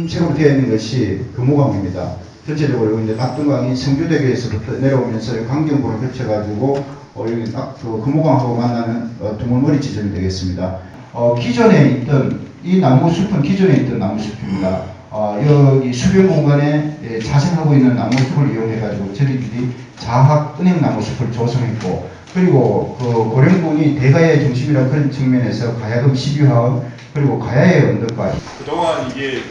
임체로 되어 있는 것이 금호강입니다. 전체적으로 이제 낙동강이 성주대교에서부터 내려오면서 강경부로 겹쳐가지고 여기 딱 그 금호강하고 만나는 두물머리 지점이 되겠습니다. 기존에 있던 이 나무숲은 기존에 있던 나무숲입니다. 여기 수변 공간에 자생하고 있는 나무숲을 이용해가지고 저희들이 자학 은행나무숲을 조성했고, 그리고 그 고령군이 대가야의 중심이라는 그런 측면에서 가야금 12화원 그리고 가야의 언덕과 그동안 이게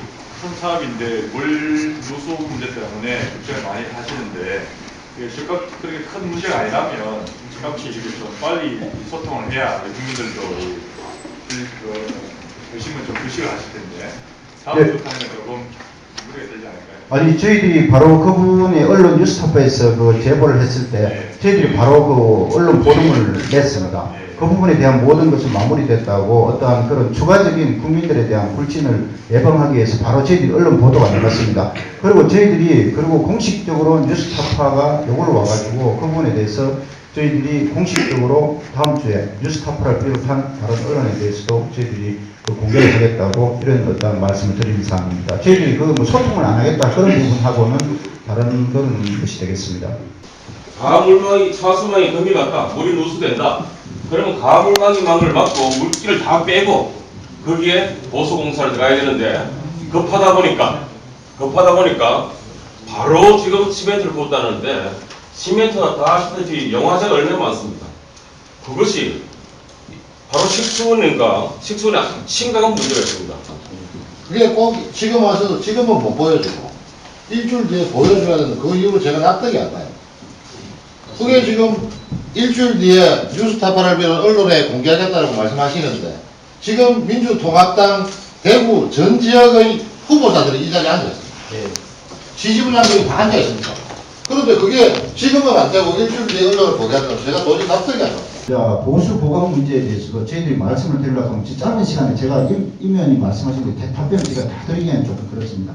큰 사업인데 물 누수 문제 때문에 걱정을 많이 하시는데 즉각 그렇게 큰 문제가 아니라면 즉각시 좀 빨리 소통을 해야 국민들도 의심을 좀 불식을 하실 텐데 다음부터 하면 조금 무리가 되지 않을까요? 아니, 저희들이 바로 그분이 언론 뉴스타파에서 그 제보를 했을 때 저희들이 바로 그 언론 보도를 냈습니다. 그 부분에 대한 모든 것이 마무리됐다고 어떠한 그런 추가적인 국민들에 대한 불신을 예방하기 위해서 바로 저희들이 언론 보도가 나갔습니다. 그리고 저희들이 그리고 공식적으로 뉴스타파가 요걸 와가지고 그 부분에 대해서 저희들이 공식적으로 다음 주에 뉴스타파를 비롯한 다른 언론에 대해서도 저희들이 공개를 하겠다고 이런 어떤 말씀을 드리는 사항입니다. 저희들이 뭐 소통을 안 하겠다 그런 부분하고는 다른 그런 것이 되겠습니다. 가물망이 차수망이 금이 갔다 물이 누수된다. 그러면 가물망이 망을 막고 물기를 다 빼고 거기에 보수공사를 들어가야 되는데 급하다 보니까 바로 지금 시멘트를 붓다는데 시멘트가 다 아시다시피 영화제가 얼마나 많습니다. 그것이 바로 식수원인가 식수원에 심각한 문제가 있습니다. 그게 꼭 지금 와서도 지금은 못 보여주고 일주일 뒤에 보여줘야 되는데 그 이후로 제가 납득이 안 가요. 그게 지금 일주일 뒤에 뉴스타파를 비롯한 언론에 공개하겠다고 말씀하시는데 지금 민주통합당 대구 전 지역의 후보자들이 이 자리에 앉아있습니다. 지지분량들이 다 앉아있습니다. 그런데 그게 지금은 안 되고 일주일 뒤에 언론을 보게 하면 제가 도저히 납득이 안 갑니다. 자, 보수 보강 문제에 대해서도 저희들이 말씀을 드리려고 하면 짧은 시간에 제가 임 의원님 말씀하신 게 답변을 제가 다 드리기에는 조금 그렇습니다.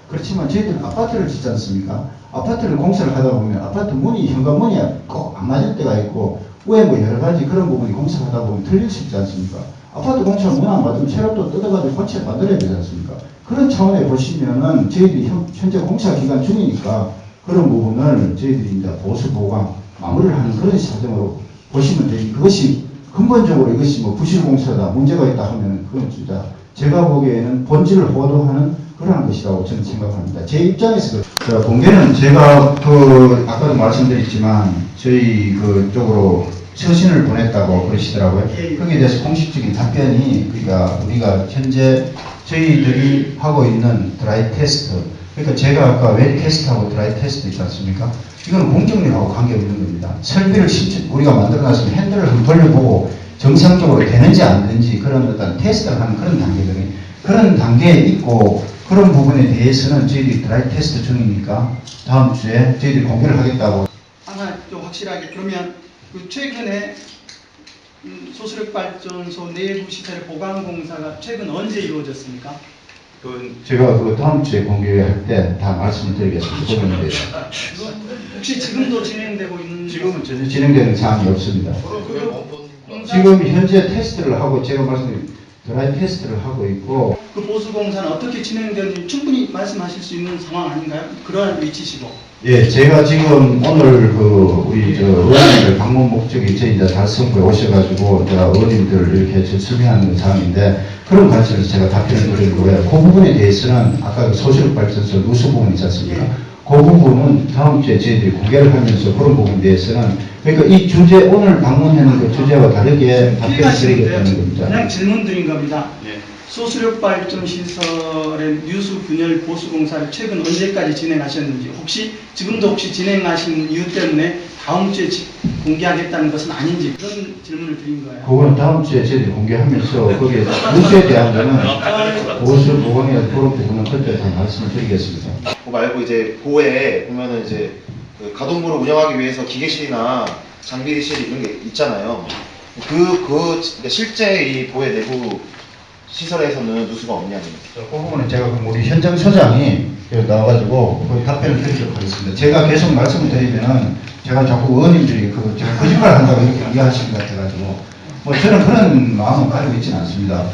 그렇지만 저희들은 아파트를 짓지 않습니까? 아파트를 공사를 하다 보면 아파트 문이 현관문이 꼭 안 맞을 때가 있고 위에 뭐 여러 가지 그런 부분이 공사하다 보면 틀릴 수 있지 않습니까? 아파트 공사 문 안 맞으면 새로 또 뜯어가지고 고쳐 만들어야 되지 않습니까? 그런 차원에 보시면은 저희들이 현재 공사 기간 중이니까 그런 부분을 저희들이 이제 보수 보강 마무리를 하는 그런 사정으로 보시면 되지. 그것이 근본적으로 이것이 뭐 부실공사다 문제가 있다 하면 그건 진짜 제가 보기에는 본질을 호도하는 그러한 것이라고 저는 생각합니다. 제 입장에서 공개는 제가 아까도 말씀드렸지만 저희 쪽으로 서신을 보냈다고 그러시더라고요. 거기에 대해서 공식적인 답변이 그러니까 우리가 현재 저희들이 하고 있는 드라이 테스트, 그러니까 제가 아까 웨트 테스트하고 드라이 테스트 있지 않습니까? 이건 공격력하고 관계없는 겁니다. 설비를 우리가 만들어놨으면 핸들을 한번 돌려보고 정상적으로 되는지 안 되는지 그런 어떤 테스트를 하는 그런 단계들이 그런 단계에 있고 그런 부분에 대해서는 저희들이 드라이 테스트 중이니까 다음 주에 저희들이 공개를 하겠다고. 하나 좀 확실하게 그러면 그 최근에 소수력발전소 내부 시설 보강 공사가 최근 언제 이루어졌습니까? 제가 다음 주에 공개할 때 다 말씀을 드리겠습니다. 혹시 지금도 진행되고 있는? 지금은 전혀 진행되는 사항이 없습니다. 지금 현재 테스트를 하고 제가 말씀드린 드라이 테스트를 하고 있고 그 보수 공사는 어떻게 진행되는지 충분히 말씀하실 수 있는 상황 아닌가요? 그러한 위치시고. 예, 제가 지금 오늘 우리 의원님들 방문 목적이 저희 이제 달성부에 오셔가지고 의원님들 이렇게 설명하는 사항인데 그런 관점에서 제가 답변을 드린 거예요. 그 부분에 대해서는 아까 소수력발전소 누수 부분 있지 않습니까? 그 부분은 다음 주에 저희들이 공개를 하면서 그런 부분에 대해서는 그러니까 이 주제 오늘 방문하는 그 주제와 다르게 답변을 드리겠다는 겁니다. 그냥 질문 드린 겁니다. 예. 소수력 발전 시설의 누수 분열 보수 공사를 최근 언제까지 진행하셨는지 지금도 혹시 진행하신 이유 때문에 다음 주에 공개하겠다는 것은 아닌지 그런 질문을 드린 거예요. 그거는 다음 주에 저희들이 공개하면서 거기에 누수에 대한 거는 보수 보강이나 그런 부분은 그때 다 말씀을 드리겠습니다. 그 말고 이제 보에 보면은 이제 그 가동부를 운영하기 위해서 기계실이나 장비실 이런 게 있잖아요. 그러니까 실제 이 보의 내부 시설에서는 누수가 없냐는. 그 부분은 제가 우리 현장 소장이 나와가지고 그 답변을 드리도록 하겠습니다. 제가 계속 말씀을 드리면은 제가 자꾸 의원님들이 제가 거짓말 한다고 이렇게 이해하시는 것 같아가지고 뭐 저는 그런 마음은 가지고 있지는 않습니다.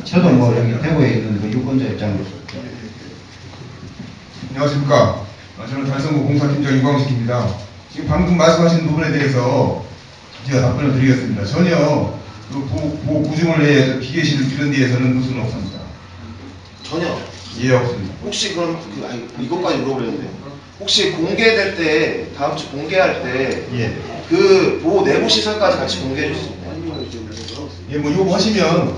저도 뭐 여기 대구에 있는 그 유권자 입장으로서 안녕하십니까. 저는 달성구 공사팀장 유광식입니다. 지금 방금 말씀하신 부분에 대해서 제가 답변을 드리겠습니다. 전혀 그 보증을 내에 기계실 이런 데에서는 누수는 없습니다. 전혀. 예, 없습니다. 혹시 그럼 이것까지 물어보려는데요. 혹시 공개될 때 다음 주 공개할 때 그 보호 내부 시설까지 같이 공개해 주실 수 있나요? 예, 뭐 요구하시면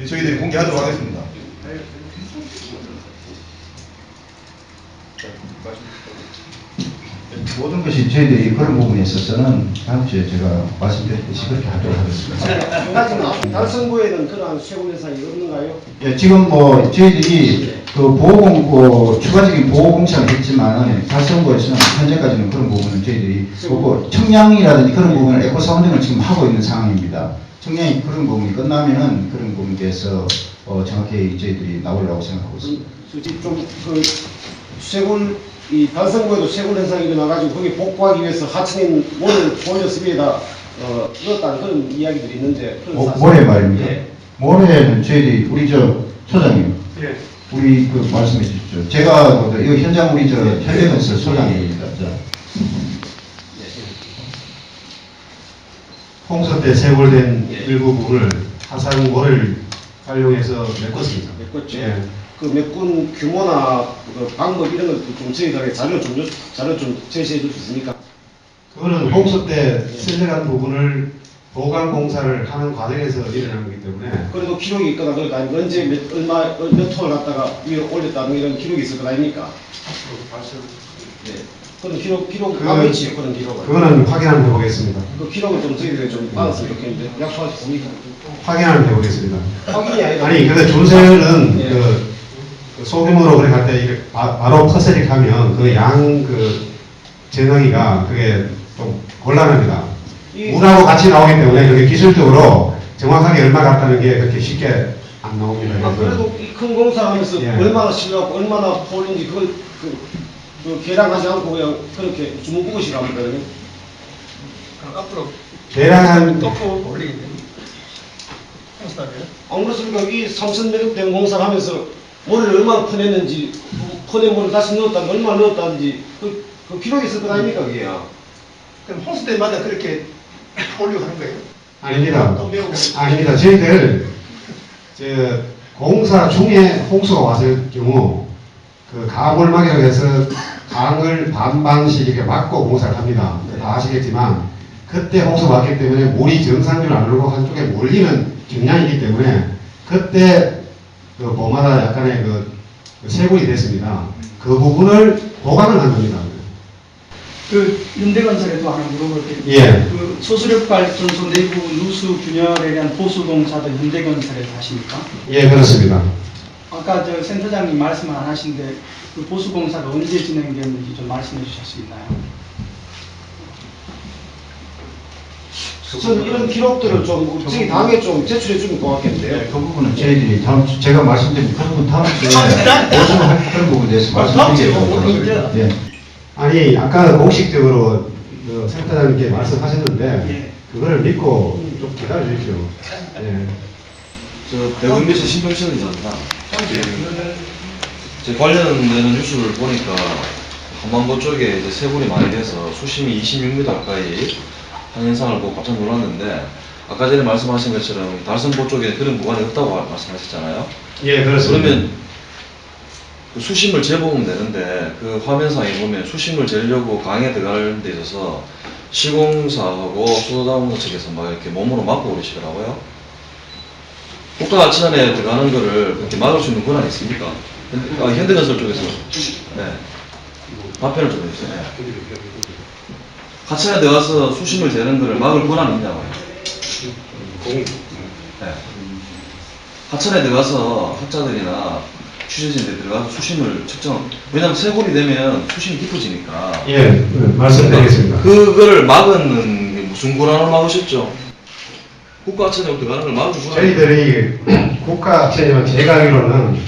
저희들이 공개하도록 하겠습니다. 모든 것이 저희들이 그런 부분에 있어서는 다음 주에 제가 말씀드렸듯이 그렇게 하도록 하겠습니다. 한 가지는 달성구에는 그러한 세골 현상이 없는가요? 예, 지금 뭐 저희들이 추가적인 보호 공사를 했지만 달성구에서는 현재까지는 그런 부분은 저희들이 없고 청량이라든지 그런 부분을 에코 사운딩을 지금 하고 있는 상황입니다. 청량이 그런 부분이 끝나면은 그런 부분에 대해서 정확히 저희들이 나오려고 생각하고 있습니다. 솔직히 좀그 쇄골 이 달성구에도 쇄골 현상이 일어나가지고 거기 복구하기 위해서 하층인 모래를 보일러스 위에다 넣었다는 그런 이야기들이 있는데 그런 사실- 모래 말입니다. 예. 모래는 저희들이 우리 소장님, 우리 그 말씀해 주십시오. 제가 이 현장 우리 현대건설 소장입니다. 홍수 때 세골된 일부 부분을 화상 모래를 활용해서 메꿨습니다. 메꿨죠. 예. 그 메꾼 규모나 그 방법 이런 것도 좀 저희들에게 자료 좀 제시해 줄 수 있습니까? 그거는 홍수 때 쓸려간 부분을 보강 공사를 하는 과정에서 일어난 거기 때문에 그래도 기록이 있거나 그러니까 언제 몇 톤을 갖다가 위에 올렸다는 이런 기록이 있을 거 아닙니까? 네. 그런 기록 남아 있지요, 그런 기록을. 그거는 확인하면 해보겠습니다. 그 기록을 좀 저희들이 좀 받았으면 좋겠는데 약속하시 봅니까? 확인하면 해보겠습니다. 확인이 아니라 아니 근데 존세는 예. 그 소규모로 그렇게 할 때 이렇게 바로 퍼스릭하면 그 양 그 전화기가 그게 좀 곤란합니다. 물하고 같이 나오기 때문에 그게 기술적으로 정확하게 얼마 같다는 게 그렇게 쉽게 안 나옵니다. 그래도 이 큰 공사하면서 예. 얼마나 실려갖고 얼마나 포인지 그걸 그 계량하지 않고 그냥 그렇게 주문부구식 합니까? 그러면? 대량한 안 그렇습니까? 이 3,000매력 된 공사를 하면서 모래를 얼마나 퍼냈는지 퍼낸 모래를 다시 넣었다는 얼마나 넣었다는지 그 기록이 있을 거 아닙니까 그게? 그럼 홍수 때마다 그렇게 올려가는 거예요? 아닙니다. 또 배우고. 아닙니다. 저희들 저 공사 중에 홍수가 왔을 경우 그 가골막이라고 해서 강을 반반씩 이렇게 막고 공사를 합니다. 다 아시겠지만 그때 홍수가 왔기 때문에 물이 정상적으로 안 흐르고 한쪽에 몰리는 경향이기 때문에 그때 그 봄마다 약간의 그 쇄골이 됐습니다. 그 부분을 보강을 한 겁니다. 그 현대건설에도 하나 물어볼게요. 예. 그 소수력 발전소 내부 누수 균열에 대한 보수 공사도 현대건설에서 하십니까? 예, 그렇습니다. 아까 저 센터장님 말씀 안 하신데 그 보수 공사가 언제 진행됐는지 좀 말씀해 주실 수 있나요? 저는 이런 기록들을 좀 저희 당에 좀 제출해 주면 고맙겠는데요. 네, 그 부분은 저희들이 다음 주, 제가 말씀드린 그 부분 다음 주에 보충할 그런 부분에 대해서 말씀드리겠습니다. 예. 아니 아까 공식적으로 그 센터장님께 말씀하셨는데 그거를 믿고 좀 기다려 주십시오. 예. 저 대구미시 신병철이입니다. 제 관련되는 뉴스를 보니까 한반도 쪽에 이제 세골이 많이 돼서 수심이 26m 가까이 한 현상을 보고 깜짝 놀랐는데 아까 전에 말씀하신 것처럼 달성보 쪽에 그런 구간이 없다고 말씀하셨잖아요. 예, 그렇습니다. 그러면 그 수심을 재보면 되는데 그 화면상에 보면 수심을 재려고 강에 들어가는 데 있어서 시공사하고 수도자원사 측에서 막 이렇게 몸으로 막고 그러시더라고요. 국가하천에 들어가는 거를 그렇게 막을 수 있는 권한이 있습니까? 현대건설 쪽에서 네. 답변을 좀 해주세요. 네. 하천에 들어가서 수심을 재는 거를 막을 권한이 있냐고요. 네. 하천에 들어가서 학자들이나 취재진들이 들어가서 수심을 측정, 왜냐면 쇄골이 되면 수심이 깊어지니까. 예, 말씀드리겠습니다. 그거를 막은 게 무슨 권한을 막으셨죠? 국가하천에 들어가는 걸 막은 권한. 저희들이 국가학생이면 제가 알기로는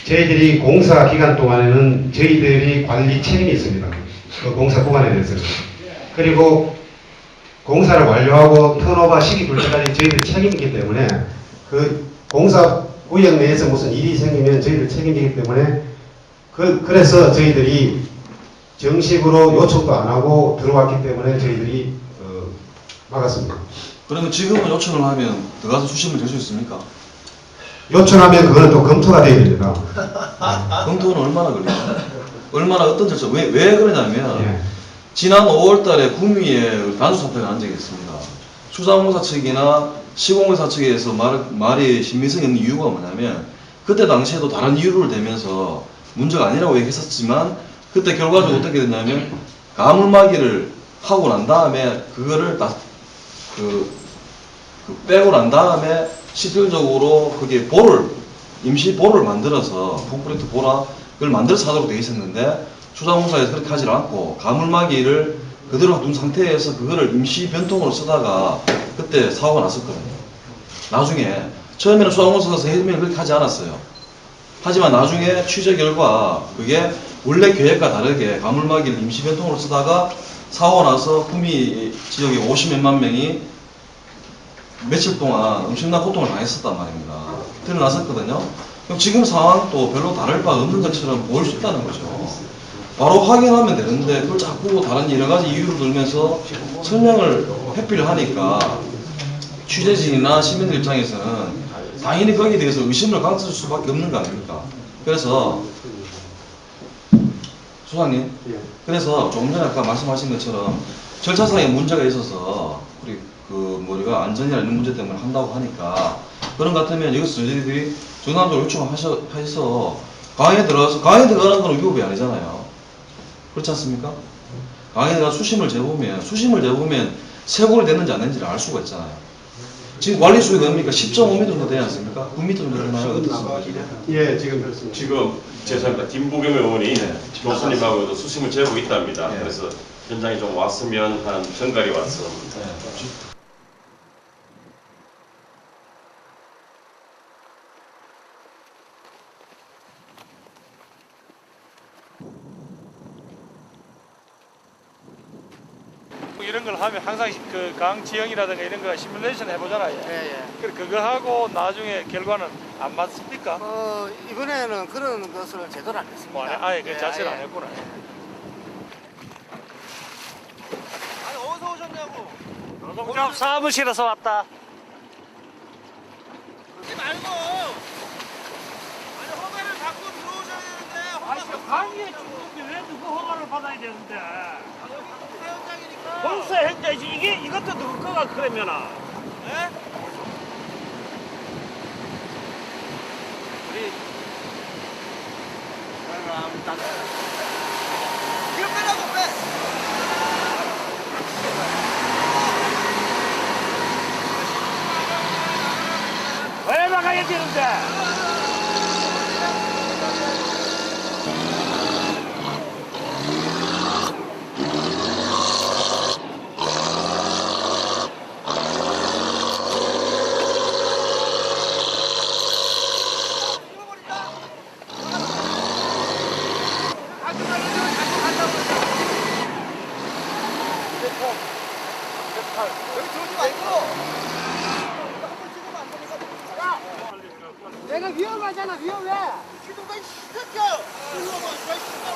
저희들이 공사 기간 동안에는 저희들이 관리 책임이 있습니다. 그 공사 구간에 대해서는. 그리고 공사를 완료하고 턴오버 시기 볼 때까지 저희들 책임이기 때문에 그 공사 구역 내에서 무슨 일이 생기면 저희들 책임이기 때문에 그래서 저희들이 정식으로 요청도 안 하고 들어왔기 때문에 저희들이 막았습니다. 그러면 지금은 요청을 하면 들어가서 수심을 될 수 있습니까? 요청하면 그거는 또 검토가 돼야 됩니다. 검토는 얼마나 걸리죠? 얼마나 어떤 절차? 왜 그러냐면 예. 지난 5월달에 구미에 단수 사태가 난 적이 있습니다. 수자공사 측이나 시공회사 측에서 말이 신빙성이 없는 이유가 뭐냐면 그때 당시에도 다른 이유를 대면서 문제가 아니라고 얘기했었지만 그때 결과적으로 어떻게 됐냐면 가물막이를 하고 난 다음에 그거를 빼고 난 다음에 실질적으로 그게 임시 볼을 만들어서 콘크리트 보라 그걸 만들어서 하도록 되어 있었는데 수자공사에서 그렇게 하지 않고 가물막이를 그대로 둔 상태에서 그거를 임시 변통으로 쓰다가 그때 사고가 났었거든요. 나중에 처음에는 수자공사에서 해명을 그렇게 하지 않았어요. 하지만 나중에 취재 결과 그게 원래 계획과 다르게 가물막이를 임시 변통으로 쓰다가 사고 나서 구미 지역에 50몇만 명이 며칠 동안 엄청난 고통을 당했었단 말입니다. 드러났었거든요. 그럼 지금 상황도 별로 다를 바 없는 것처럼 보일 수 있다는 거죠. 바로 확인하면 되는데 그걸 자꾸 다른 여러 가지 이유를 들면서 설명을 회피를 하니까 취재진이나 시민들 입장에서는 당연히 거기에 대해서 의심을 가질 수밖에 없는 거 아닙니까? 그래서 소장님, 그래서 조금 전에 아까 말씀하신 것처럼 절차상의 문제가 있어서 우리 우리가 안전이나 이런 문제 때문에 한다고 하니까 그런 것 같으면 여기서 저희들이 전화적으로 요청하셔서 강에 들어가는 건 위법이 아니잖아요. 그렇지 않습니까? 강에 들어가 수심을 재보면 쇄골이 됐는지 안 됐는지를 알 수가 있잖아요. 지금 관리 수위가 뭡니까? 10.5m 정도 되지 않습니까? 9m 정도 되나요? 어떻습니까? 예, 지금 그렇습니다. 지금 죄송합니다. 김부겸 의원이 교수님하고도 수심을 재고 있답니다. 그래서 현장에 좀 왔으면 하는 전갈이 왔어. 이런 걸 하면 항상 그 강 지형이라든가 이런 거 시뮬레이션 해보잖아요. 그거 하고 나중에 결과는 안 맞습니까? 이번에는 그런 것을 제대로 안 했습니다. 아예 그 자체를 안 했구나. 아니, 어디서 오셨냐고? 노동조합 사무실에서 왔다. 그러지 말고! 아니, 허가를 받고 들어오셔야 되는데, 강의에 죽는데 왜 누구 허가를 받아야 되는데? 여기 공사 현장이니까. 공사 현장이지 이것도 누구 거가 그러면은? 예? 이거 빼라고 빼! 왜 나가야 되는데? 여기 들어오지 말고! 내가 위험하잖아, 위험해! 기둥가, 이 새끼야! 일로 와봐, 이 새끼야!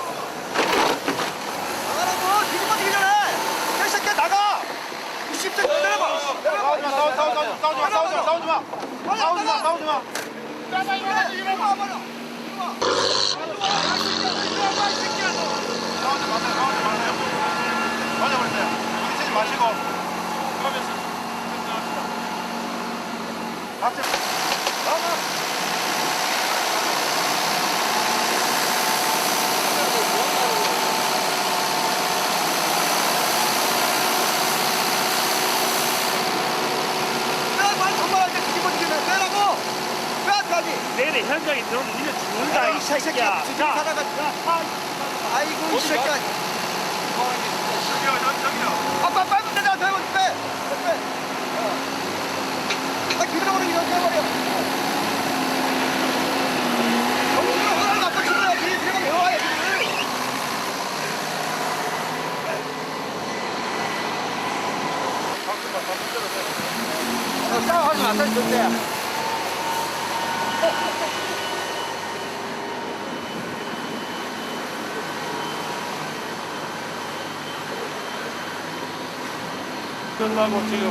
나가라고! 뒤집어 지기 전에! 야, 이 새끼야, 나가! 이 씹새끼 내려봐! 싸우지 마, 싸우지 마! 나가, 이리 와, 빨리! 이리 와! 이리 와봐, 이 새끼야, 너! 싸우지 마세요. 맞아버렸어요. 여기 쓰지 마시고. 그러면서. 박수. 나가. 내일 현장에 들어오면 니네 죽는다 이 새끼야. 자, 아이고 이 새끼야. 아빠 빨리 내가 배워 빼. 아 기다려버리기 전에 해버려. 정신을 하나를 갖고 싶어야지. 내가 배워야지. 싸워하지 마세요 절대. 끝나고 지금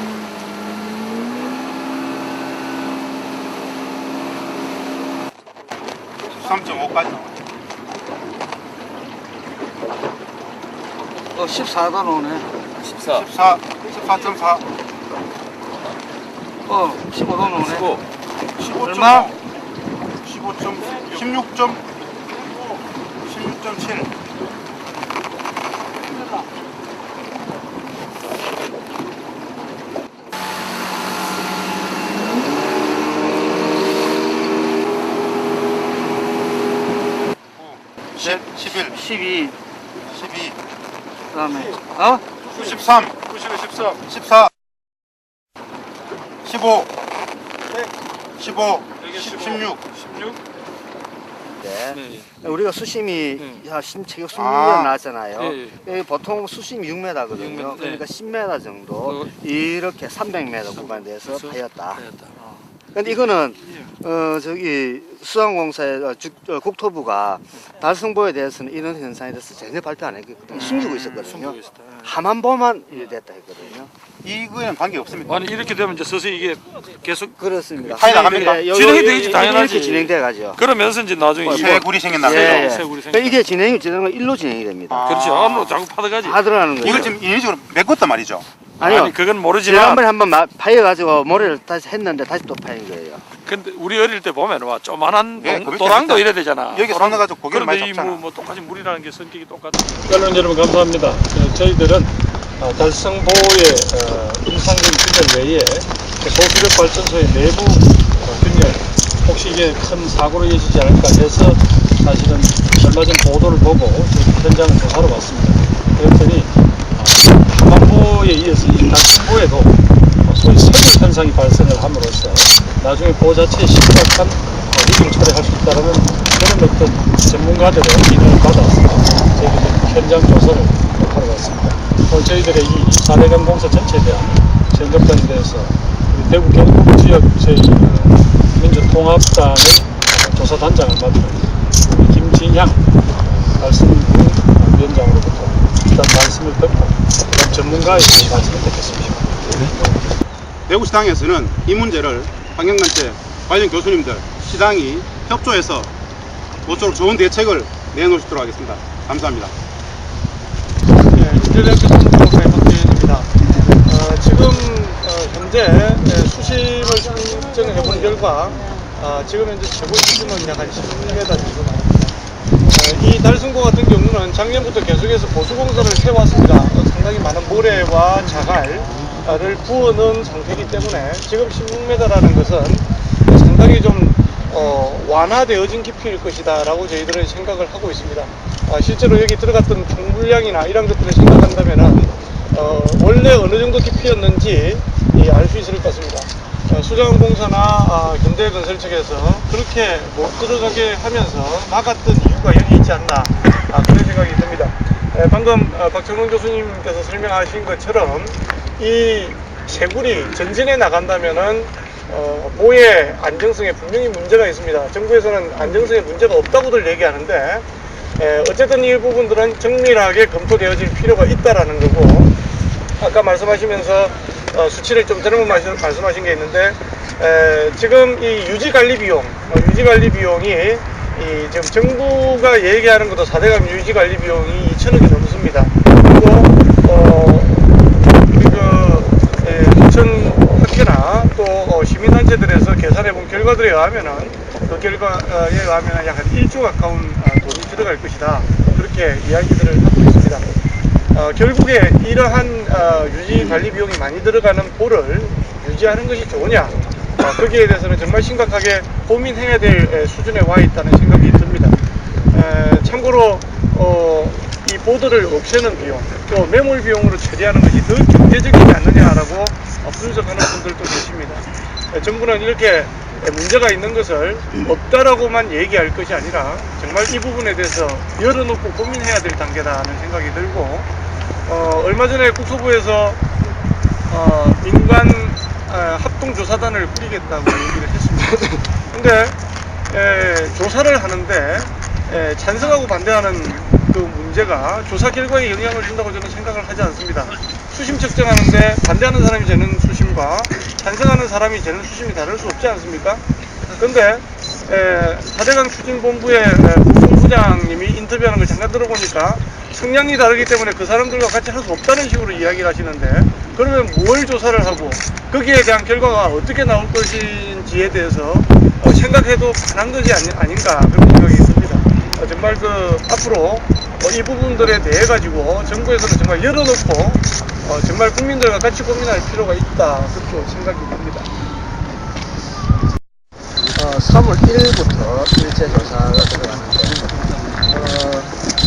3.5까지 나와요. 14도 나오네. 14. 14.4. 15도 나오네. 15. 15. 얼마? 16.7. 11, 12. 12, 그 다음에, 93, 14, 15, 15, 16. 우리가 수심이 신체격 16m 나왔잖아요. 보통 수심이 6m거든요. 그러니까 10m 정도 이렇게 300m 구간에서 파였다. 근데 이거는 저기 수상공사의 국토부가 달성보에 대해서는 이런 현상에 대해서 전혀 발표 안 했거든요. 숨기고 있었거든요. 하만보만 됐다 했거든요. 이거에는 관계 없습니다. 아니 이렇게 되면 이제 서서히 이게 계속 그렇습니다. 파이 나갑니까? 진행이 되겠지 당연하지. 이렇게 진행돼 가죠. 그러면서 이제 나중에 쇠굴이 생긴다. 새굴이 그러니까 이게 진행이 되는 건 일로 진행이 됩니다. 그렇지. 안으로 자꾸 파들어가지. 다 들어가는 거예요. 이걸 지금 인위적으로 메꿨단 말이죠. 아니요. 아니 그건 모르지만 지난번에 한번 파여가지고 모래를 다시 했는데 다시 또 파인 거예요. 근데 우리 어릴 때 보면 와 조만한 네, 그렇게 도랑도 하니까. 이래 되잖아. 여기 손 넣어가지고 고기를 많이 그런데 잡잖아. 뭐 똑같이 물이라는 게 성격이 똑같아. 결론 여러분 감사합니다. 저희들은 달성보의 임상적인 균열 외에 소수력 발전소의 내부 균열 혹시 이게 큰 사고로 이어지지 않을까 해서 사실은 얼마 전 보도를 보고 현장 조사로 왔습니다. 그랬더니 하만보에 이어서 이 달성보에도 소위 쇠굴 현상이 발생을 함으로써 나중에 보 자체에 심각한 위기를 초래할 수 있다는 그런 어떤 전문가들의 의견을 받아서 저희들이 현장 조사를 하러 왔습니다. 오늘 저희들의 이 4대강 공사 전체에 대한 점검단에 대해서 우리 대구 경북 지역 저희 민주통합당의 조사단장을 맡은 우리 김진향 달성부 위원장으로부터 일단 말씀을 듣고 전문가의 말씀을 듣겠습니다. 대구시당에서는 이 문제를 환경단체 관련 교수님들, 시당이 협조해서 모쪼록 좋은 대책을 내놓을 수 있도록 하겠습니다. 감사합니다. 인터넷 교통공사의 박재현입니다. 지금 현재 수심을 측정해 본 결과 지금 현재 최고 수심은 약 한 10m 정도 나옵니다. 이 달성보 같은 경우는 작년부터 계속해서 보수공사를 해왔습니다. 상당히 많은 모래와 자갈을 부어놓은 상태이기 때문에 지금 16m라는 것은 상당히 좀 완화되어진 깊이일 것이다 라고 저희들은 생각을 하고 있습니다. 실제로 여기 들어갔던 총분량이나 이런 것들을 생각한다면은 원래 어느 정도 깊이였는지 알 수 있을 것 같습니다. 수자원공사나 현대건설 측에서 그렇게 못 들어가게 하면서 막았던 이유가 여기 있지 않나 그런 생각이 듭니다. 방금 박정론 교수님께서 설명하신 것처럼 이 쇠굴이 전진해 나간다면은 보의 안정성에 분명히 문제가 있습니다. 정부에서는 안정성에 문제가 없다고들 얘기하는데 어쨌든 이 부분들은 정밀하게 검토되어질 필요가 있다라는 거고, 아까 말씀하시면서 수치를 좀 잘못 말씀하신 게 있는데 지금 이 유지관리 비용이 지금 정부가 얘기하는 것도 4대강 유지관리 비용이 2천억이 넘습니다. 그리고 학교나 또 시민단체들에서 계산해본 결과들에 의하면은 그 결과에 의하면 약 한 1조 가까운 돈이 들어갈 것이다. 그렇게 이야기들을 하고 있습니다. 결국에 이러한 유지관리 비용이 많이 들어가는 보를 유지하는 것이 좋으냐? 거기에 대해서는 정말 심각하게 고민해야 될 수준에 와 있다는 생각이 듭니다. 참고로 이 보드를 없애는 비용, 또 매몰 비용으로 처리하는 것이 더 경제적이지 않느냐라고 분석하는 분들도 계십니다. 정부는 이렇게 문제가 있는 것을 없다라고만 얘기할 것이 아니라 정말 이 부분에 대해서 열어놓고 고민해야 될 단계다는 생각이 들고, 얼마 전에 국토부에서 민간 합동조사단을 꾸리겠다고 얘기를 했습니다. 근데 조사를 하는데 찬성하고 반대하는 그 문제가 조사 결과에 영향을 준다고 저는 생각을 하지 않습니다. 수심 측정하는데 반대하는 사람이 재는 수심과 찬성하는 사람이 재는 수심이 다를 수 없지 않습니까? 근데 4대강 추진본부의 부총부장님이 인터뷰하는 걸 잠깐 들어보니까 성향이 다르기 때문에 그 사람들과 같이 할 수 없다는 식으로 이야기를 하시는데, 그러면 뭘 조사를 하고 거기에 대한 결과가 어떻게 나올 것인지에 대해서 생각해도 가능한 것이 아닌가 그런 생각이 듭니다. 정말 앞으로 이 부분들에 대해 가지고 정부에서는 정말 열어놓고 정말 국민들과 같이 고민할 필요가 있다, 그렇게 생각이 듭니다. 3월 1일부터 일제 조사가 들어가는데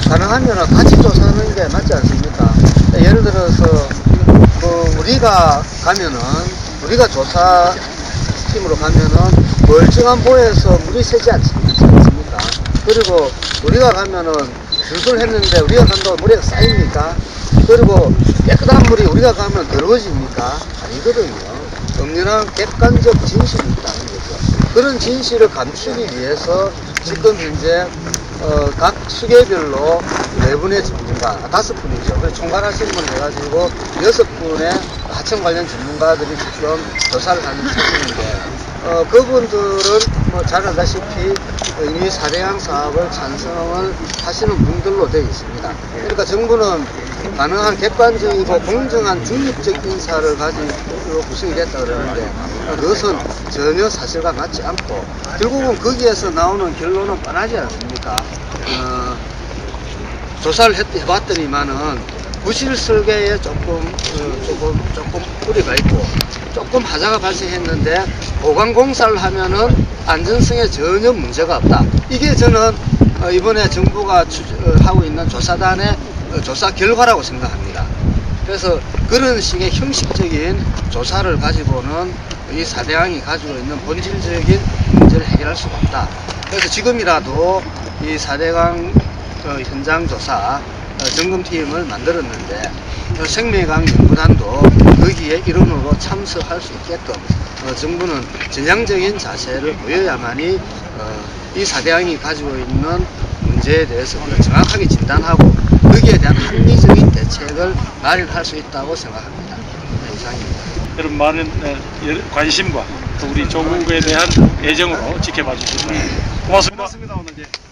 가능하면 같이 조사하는 게 맞지 않습니까? 예를 들어서 우리가 조사팀으로 가면은 멀쩡한 보에서 물이 새지 않습니까? 그리고 우리가 가면은 줄을 했는데 우리가 간다고 물에 쌓입니까? 그리고 깨끗한 물이 우리가 가면 더러워집니까? 아니거든요. 엄연한 객관적 진실이 있다는 거죠. 그런 진실을 감추기 위해서 지금 현재 각 수계별로 4분의 전문가, 5분이죠. 그래서 총괄하시는 분 해가지고 6분의 하청 관련 전문가들이 지금 조사를 하는 상황인데, 그분들은 잘 알다시피 이미 4대강 사업을 찬성을 하시는 분들로 되어 있습니다. 그러니까 정부는 가능한 객관적이고 공정한 중립적 인사를 가지고 구성이 됐다 그러는데, 그것은 전혀 사실과 맞지 않고 결국은 거기에서 나오는 결론은 뻔하지 않습니까? 조사를 해봤더니만은 부실 설계에 조금 우리가 있고 조금 하자가 발생했는데 보강공사를 하면은 안전성에 전혀 문제가 없다. 이게 저는 이번에 정부가 하고 있는 조사단의 조사 결과라고 생각합니다. 그래서 그런 식의 형식적인 조사를 가지고는 이 4대강이 가지고 있는 본질적인 문제를 해결할 수가 없다. 그래서 지금이라도 이 4대강 현장 조사 점검팀을 만들었는데 생명강 연구단도 거기에 일원으로 참석할 수 있게끔 정부는 전향적인 자세를 보여야만이 이 4대강이 가지고 있는 문제에 대해서 정확하게 진단하고 거기에 대한 합리적인 대책을 마련할 수 있다고 생각합니다. 이상입니다. 여러분 많은 관심과 또 우리 조국에 대한 애정으로 지켜봐 주시기 바랍니다. 고맙습니다. 고맙습니다, 오늘.